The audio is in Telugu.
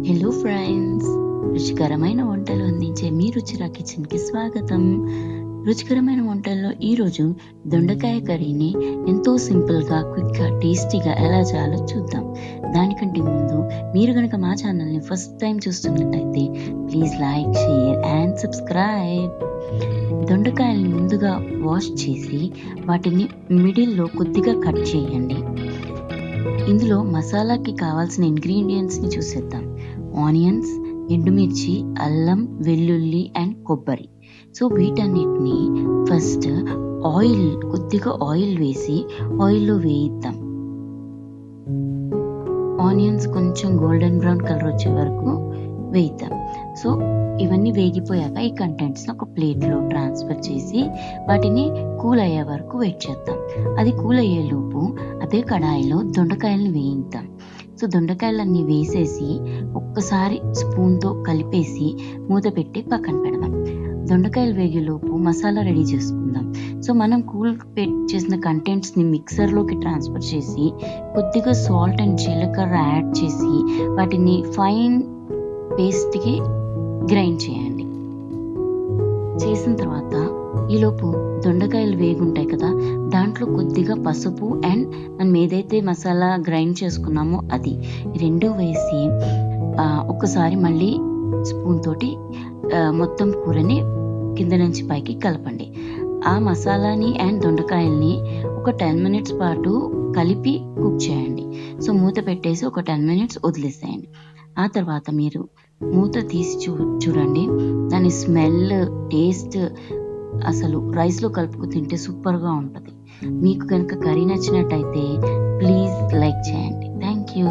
హలో ఫ్రెండ్స్, రుచికరమైన వంటలు అందించే మీ రుచిరా కిచెన్కి స్వాగతం. రుచికరమైన వంటల్లో ఈరోజు దొండకాయ కర్రీని ఎంతో సింపుల్గా, క్విక్గా, టేస్టీగా ఎలా చేయాలో చూద్దాం. దానికంటే ముందు మీరు కనుక మా ఛానల్ని ఫస్ట్ టైం చూస్తున్నట్టయితే please like, share and subscribe. దొండకాయల్ని ముందుగా వాష్ చేసి వాటిని మిడిల్లో కొద్దిగా కట్ చేయండి. ఇందులో మసాలాకి కావాల్సిన ఇంగ్రీడియంట్స్ని చూసేద్దాం. ఆనియన్స్, ఎండుమిర్చి, అల్లం, వెల్లుల్లి అండ్ కొబ్బరి. సో వీటన్నిటిని ఫస్ట్ కొద్దిగా ఆయిల్ వేసి ఆయిల్లో వేయిద్దాం. ఆనియన్స్ కొంచెం గోల్డెన్ బ్రౌన్ కలర్ వచ్చే వరకు వేయిద్దాం. సో ఇవన్నీ వేగిపోయాక ఈ కంటెంట్స్ని ఒక ప్లేట్లో ట్రాన్స్ఫర్ చేసి వాటిని కూల్ అయ్యే వరకు వెయిట్ చేద్దాం. అది కూల్ అయ్యేలోపు అదే కడాయిలో దొండకాయలను వేయిద్దాం. సో దొండకాయలన్నీ వేసేసి ఒక్కసారి స్పూన్తో కలిపేసి మూత పెట్టి పక్కన పెడదాం. దొండకాయలు వేగేలోపు మసాలా రెడీ చేసుకుందాం. సో మనం చేసిన కంటెంట్స్ని మిక్సర్లోకి ట్రాన్స్ఫర్ చేసి కొద్దిగా సాల్ట్ అండ్ జీలకర్ర యాడ్ చేసి వాటిని ఫైన్ పేస్ట్కి గ్రైండ్ చేయండి. చేసిన తర్వాత ఈలోపు దొండకాయలు వేగుంటాయి కదా, దాంట్లో కొద్దిగా పసుపు అండ్ మనం ఏదైతే మసాలా గ్రైండ్ చేసుకున్నామో అది రెండు వేసి ఒకసారి మళ్ళీ స్పూన్ తోటి మొత్తం కూరని కింద నుంచి పైకి కలపండి. ఆ మసాలాని అండ్ దొండకాయల్ని ఒక 10 minutes పాటు కలిపి కుక్ చేయండి. సో మూత పెట్టేసి ఒక 10 minutes వదిలేసేయండి. ఆ తర్వాత మీరు మూత తీసి చూడండి. దాని స్మెల్, టేస్ట్ అసలు రైస్లో కలుపుకు తింటే సూపర్గా ఉంటుంది. మీకు కనుక కర్రీ నచ్చినట్టయితే ప్లీజ్ లైక్ చేయండి. Thank you.